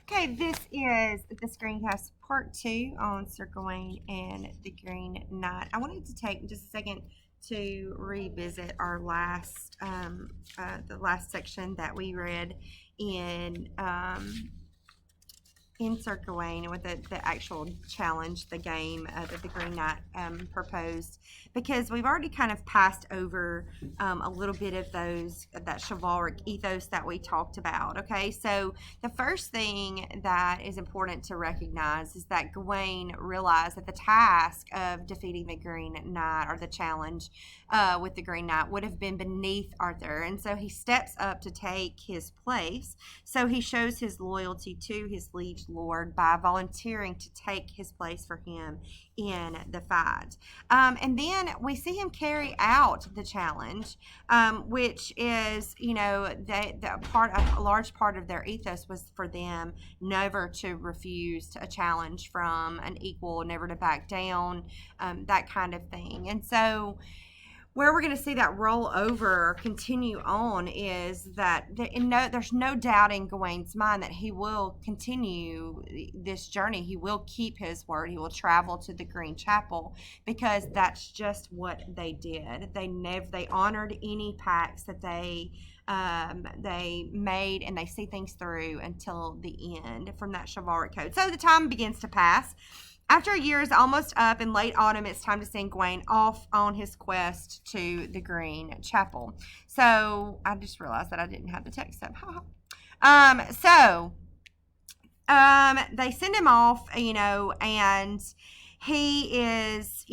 Okay, this is the Screencast part 2 on Sir Gawain and the Green Knight. I wanted to take just a second to revisit our the last section that we read in Sir Gawain with the actual challenge, the game that the Green Knight proposed, because we've already kind of passed over a little bit of that chivalric ethos that we talked about. Okay, so the first thing that is important to recognize is that Gawain realized that the task of defeating the Green Knight, or the challenge with the Green Knight, would have been beneath Arthur, and so he steps up to take his place. So he shows his loyalty to his liege lord by volunteering to take his place for him in the fight. And then we see him carry out the challenge, which is, a large part of their ethos was for them never to refuse a challenge from an equal, never to back down, that kind of thing. And so where we're going to see that roll over or continue on is that there's no doubt in Gawain's mind that he will continue this journey. He will keep his word. He will travel to the Green Chapel, because that's just what they did. They honored any pacts that they made, and they see things through until the end from that chivalric code. So the time begins to pass. After a year is almost up, in late autumn, it's time to send Gawain off on his quest to the Green Chapel. So I just realized that I didn't have the text up. They send him off, and he is,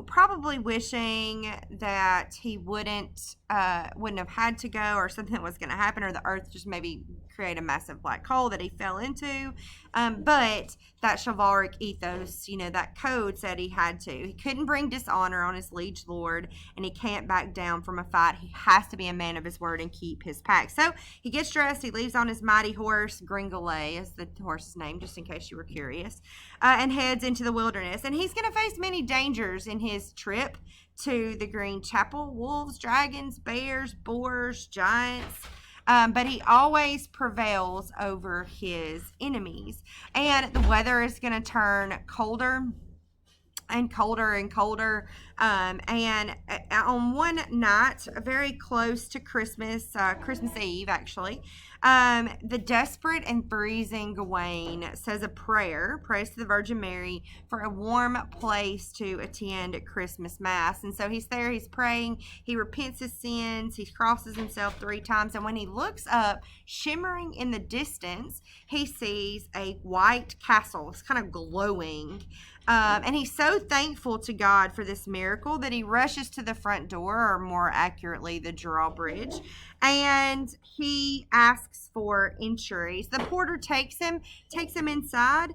probably wishing that he wouldn't have had to go, or something was going to happen, or the earth just maybe create a massive black hole that he fell into. But that chivalric ethos, that code said he had to. He couldn't bring dishonor on his liege lord, and he can't back down from a fight. He has to be a man of his word and keep his pact. So he gets dressed. He leaves on his mighty horse, Gringolet is the horse's name, just in case you were curious, and heads into the wilderness. And he's going to face many dangers in his trip to the Green Chapel: wolves, dragons, bears, boars, giants. But he always prevails over his enemies. And the weather is going to turn colder and colder and colder. And on one night, very close to Christmas Eve, actually, the desperate and freezing Gawain says a prayer, prays to the Virgin Mary for a warm place to attend Christmas Mass. And so he's there, he's praying, he repents his sins, he crosses himself 3 times. And when he looks up, shimmering in the distance, he sees a white castle. It's kind of glowing. And he's so thankful to God for this miracle that he rushes to the front door, or more accurately, the drawbridge, and he asks for entry. The porter takes him inside,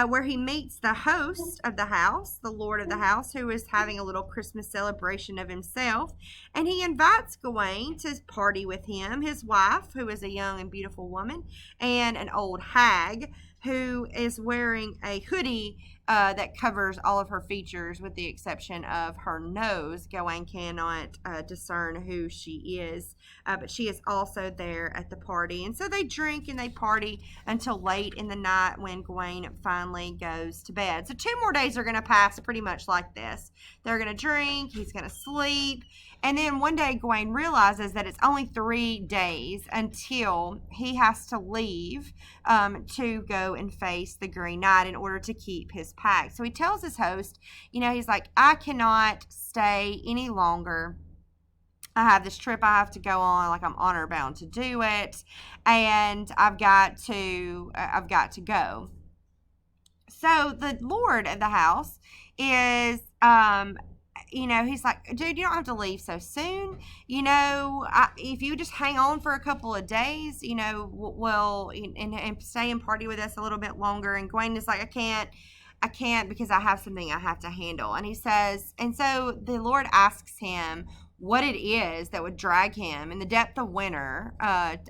where he meets the host of the house, the lord of the house, who is having a little Christmas celebration of himself, and he invites Gawain to party with him, his wife, who is a young and beautiful woman, and an old hag who is wearing a hoodie that covers all of her features with the exception of her nose. Gawain cannot discern who she is, but she is also there at the party. And so they drink and they party until late in the night, when Gawain finally goes to bed. So 2 more days are going to pass pretty much like this. They're going to drink, he's going to sleep, and then one day Gawain realizes that it's only 3 days until he has to leave to go and face the Green Knight in order to keep his pact. So he tells his host, he's like, I cannot stay any longer. I have this trip I have to go on, like I'm honor bound to do it, and I've got to go. So the lord of the house is, he's like, dude, you don't have to leave so soon. If you just hang on for a couple of days, and stay and party with us a little bit longer. And Gawain is like, I can't because I have something I have to handle. And he says, and so the Lord asks him, what it is that would drag him in the depth of winter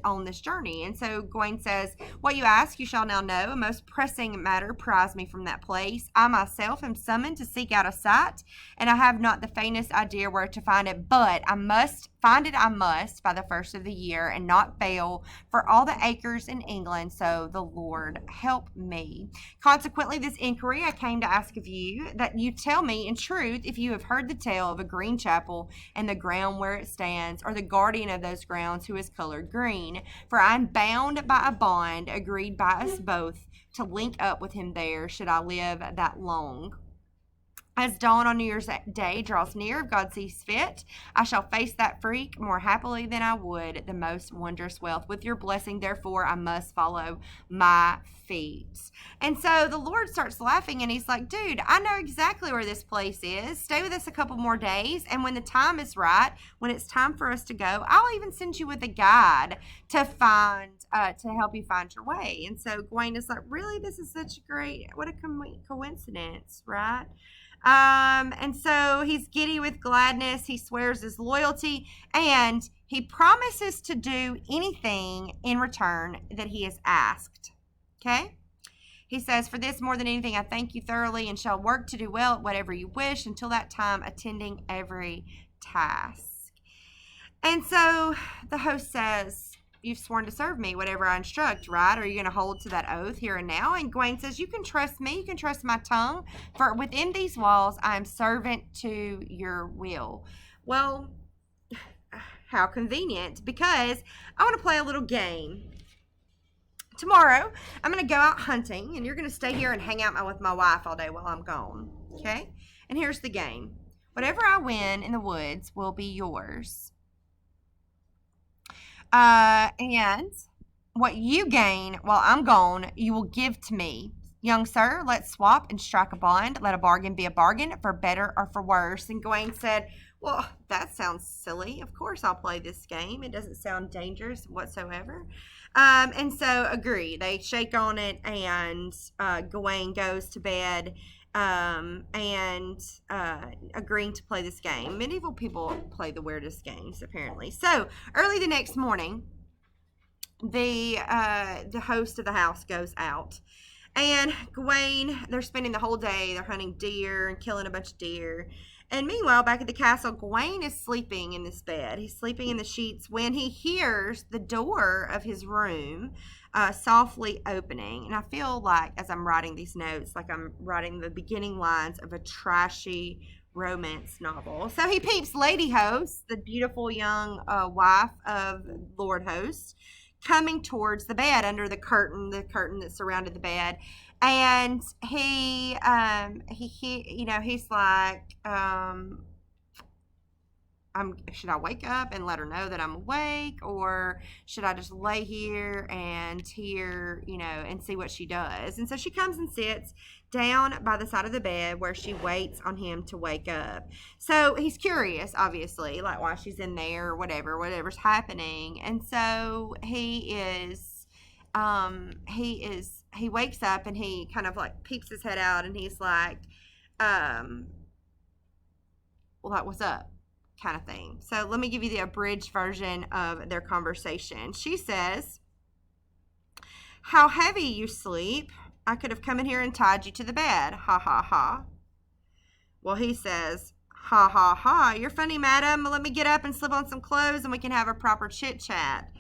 on this journey. And so Gawain says, "What you ask, you shall now know. A most pressing matter pries me from that place. I myself am summoned to seek out a site, and I have not the faintest idea where to find it, but I must find it, I must, by the first of the year, and not fail for all the acres in England, so the Lord help me. Consequently, this inquiry I came to ask of you, that you tell me in truth if you have heard the tale of a green chapel and the ground where it stands, or the guardian of those grounds who is colored green. For I am bound by a bond agreed by us both to link up with him there, should I live that long. As dawn on New Year's Day draws near, if God sees fit, I shall face that freak more happily than I would the most wondrous wealth. With your blessing, therefore, I must follow my feet." And so the Lord starts laughing, and he's like, "Dude, I know exactly where this place is. Stay with us a couple more days, and when the time is right, when it's time for us to go, I'll even send you with a guide to help you find your way." And so Gawain is like, "Really? This is such a great, what a coincidence, right?" And so he's giddy with gladness. He swears his loyalty, and he promises to do anything in return that he is asked. Okay? He says, "For this more than anything, I thank you thoroughly and shall work to do well at whatever you wish, until that time attending every task." And so the host says, "You've sworn to serve me, whatever I instruct, right? Are you going to hold to that oath here and now?" And Gawain says, "You can trust me. You can trust my tongue. For within these walls, I am servant to your will." Well, how convenient, because I want to play a little game. Tomorrow, I'm going to go out hunting, and you're going to stay here and hang out with my wife all day while I'm gone. Okay? And here's the game. Whatever I win in the woods will be yours. And what you gain while I'm gone, you will give to me. Young sir, let's swap and strike a bond. Let a bargain be a bargain, for better or for worse. And Gawain said, "Well, that sounds silly. Of course I'll play this game. It doesn't sound dangerous whatsoever." And so agree. They shake on it, and Gawain goes to bed agreeing to play this game. Medieval people play the weirdest games, apparently. So early the next morning, the host of the house goes out, and Gawain, they're spending the whole day. They're hunting deer and killing a bunch of deer. And meanwhile, back at the castle, Gawain is sleeping in this bed. He's sleeping in the sheets when he hears the door of his room softly opening. And I feel like, as I'm writing these notes, like I'm writing the beginning lines of a trashy romance novel. So he peeps Lady Host, the beautiful young wife of Lord Host, coming towards the bed under the curtain that surrounded the bed. And he's like, should I wake up and let her know that I'm awake, or should I just lay here and hear, and see what she does? And so she comes and sits down by the side of the bed where she waits on him to wake up. So he's curious, obviously, like why she's in there or whatever's happening. And so he wakes up and he kind of like peeks his head out, and he's like, well, what's up? Kind of thing. So let me give you the abridged version of their conversation. She says, "How heavy you sleep. I could have come in here and tied you to the bed. Ha ha ha." Well, he says, "Ha ha ha. You're funny, madam. Let me get up and slip on some clothes and we can have a proper chit chat."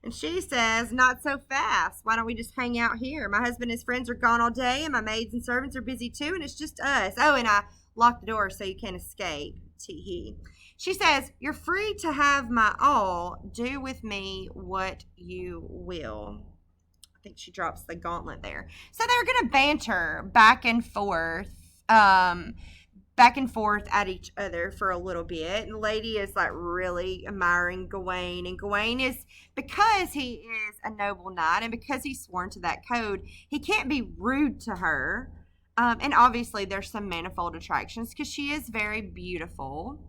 And she says, "Not so fast. Why don't we just hang out here? My husband and his friends are gone all day, and my maids and servants are busy too, and it's just us. Oh, and I locked the door so you can't escape. Tee hee." She says, "You're free to have my all. Do with me what you will." I think she drops the gauntlet there. So they're going to banter back and forth at each other for a little bit. And the lady is like really admiring Gawain. And Gawain is, because he is a noble knight and because he's sworn to that code, he can't be rude to her. And obviously there's some manifold attractions because she is very beautiful.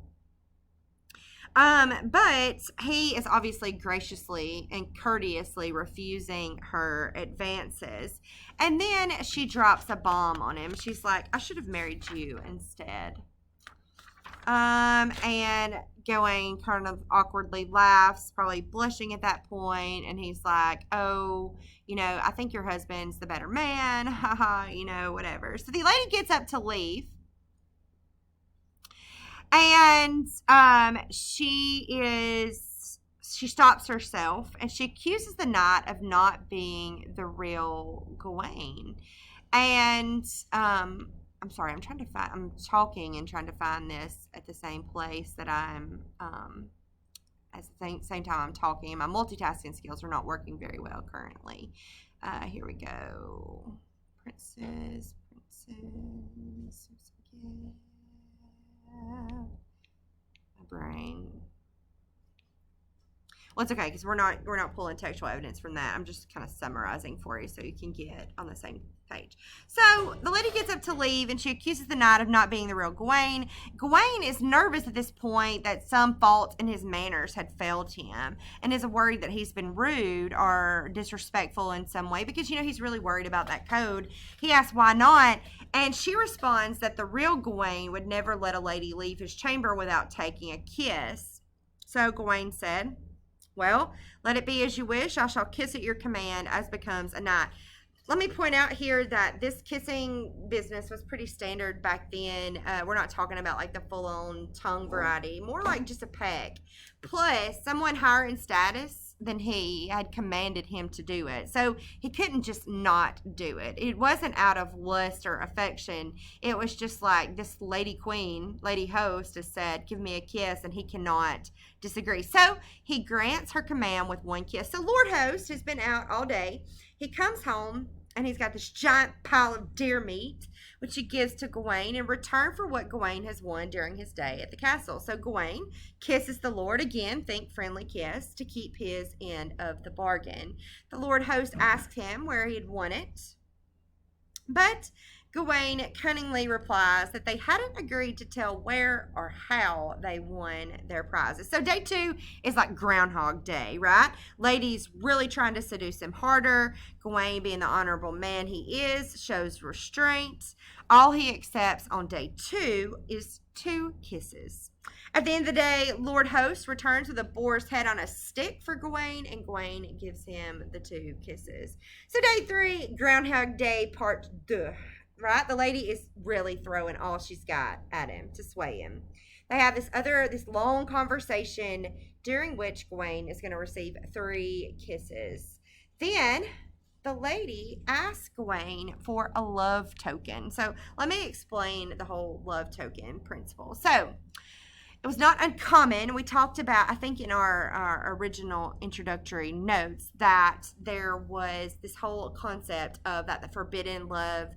But he is obviously graciously and courteously refusing her advances. And then she drops a bomb on him. She's like, "I should have married you instead." And Gawain kind of awkwardly laughs, probably blushing at that point, and he's like, "Oh, I think your husband's the better man, haha, whatever." So the lady gets up to leave, and she stops herself, and she accuses the knight of not being the real Gawain. And I'm sorry, I'm talking and trying to find this at the same place that I'm at the same time I'm talking. My multitasking skills are not working very well currently. Here we go. Princess. My brain. Well, it's okay because we're not pulling textual evidence from that. I'm just kind of summarizing for you so you can get on the same page. So the lady gets up to leave, and she accuses the knight of not being the real Gawain. Gawain is nervous at this point that some fault in his manners had failed him, and is worried that he's been rude or disrespectful in some way because he's really worried about that code. He asks why not, and she responds that the real Gawain would never let a lady leave his chamber without taking a kiss. So Gawain said, "Well, let it be as you wish. I shall kiss at your command as becomes a knight." Let me point out here that this kissing business was pretty standard back then. We're not talking about like the full-on tongue variety, more like just a peck. Plus, someone higher in status than he had commanded him to do it. So he couldn't just not do it. It wasn't out of lust or affection. It was just like this lady host has said, "Give me a kiss," and he cannot disagree. So he grants her command with one kiss. So Lord Host has been out all day. He comes home, and he's got this giant pile of deer meat, which he gives to Gawain in return for what Gawain has won during his day at the castle. So Gawain kisses the Lord again, think friendly kiss, to keep his end of the bargain. The Lord Host asks him where he had won it, but Gawain cunningly replies that they hadn't agreed to tell where or how they won their prizes. So day 2 is like Groundhog Day, right? Ladies really trying to seduce him harder. Gawain, being the honorable man he is, shows restraint. All he accepts on day 2 is 2 kisses. At the end of the day, Lord Host returns with a boar's head on a stick for Gawain, and Gawain gives him the 2 kisses. So day 3, Groundhog Day part 2. Right? The lady is really throwing all she's got at him to sway him. They have this long conversation during which Gawain is going to receive 3 kisses. Then the lady asks Gawain for a love token. So let me explain the whole love token principle. So it was not uncommon. We talked about, I think in our original introductory notes, that there was this whole concept of that the forbidden love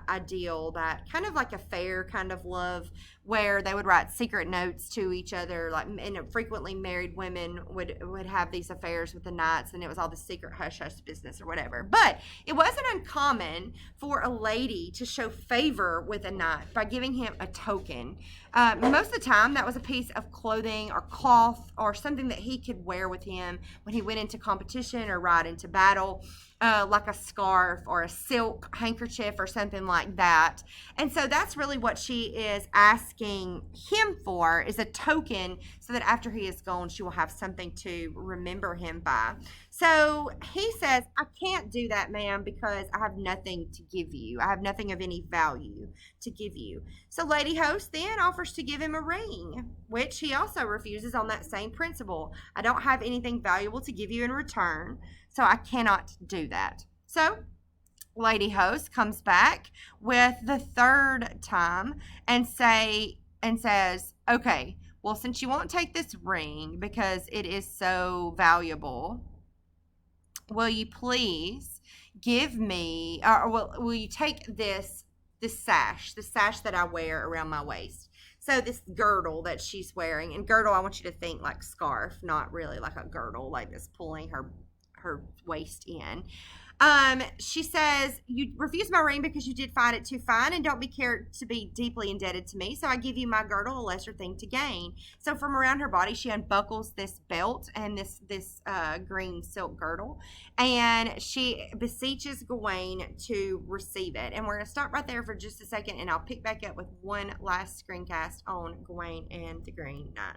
ideal, that kind of like a fair kind of love where they would write secret notes to each other, like, and frequently married women would have these affairs with the knights, and it was all the secret hush hush business or whatever. But it wasn't uncommon for a lady to show favor with a knight by giving him a token. Most of the time that was a piece of clothing or cloth or something that he could wear with him when he went into competition or ride into battle. Like a scarf or a silk handkerchief or something like that. And so that's really what she is asking him for, is a token, so that after he is gone, she will have something to remember him by. So he says, "I can't do that, ma'am, because I have nothing to give you. I have nothing of any value to give you." So Lady Host then offers to give him a ring, which he also refuses on that same principle. "I don't have anything valuable to give you in return, so I cannot do that." So Lady Host comes back with the 3rd time and says, "Okay, well, since you won't take this ring because it is so valuable, will you please give me, or will you take this sash that I wear around my waist?" So this girdle that she's wearing, and girdle, I want you to think like scarf, not really like a girdle like this pulling her waist in. She says, "You refuse my ring because you did find it too fine and don't be care to be deeply indebted to me. So I give you my girdle, a lesser thing to gain." So from around her body, she unbuckles this belt and this green silk girdle, and she beseeches Gawain to receive it. And we're gonna stop right there for just a second, and I'll pick back up with one last screencast on Gawain and the Green Knight.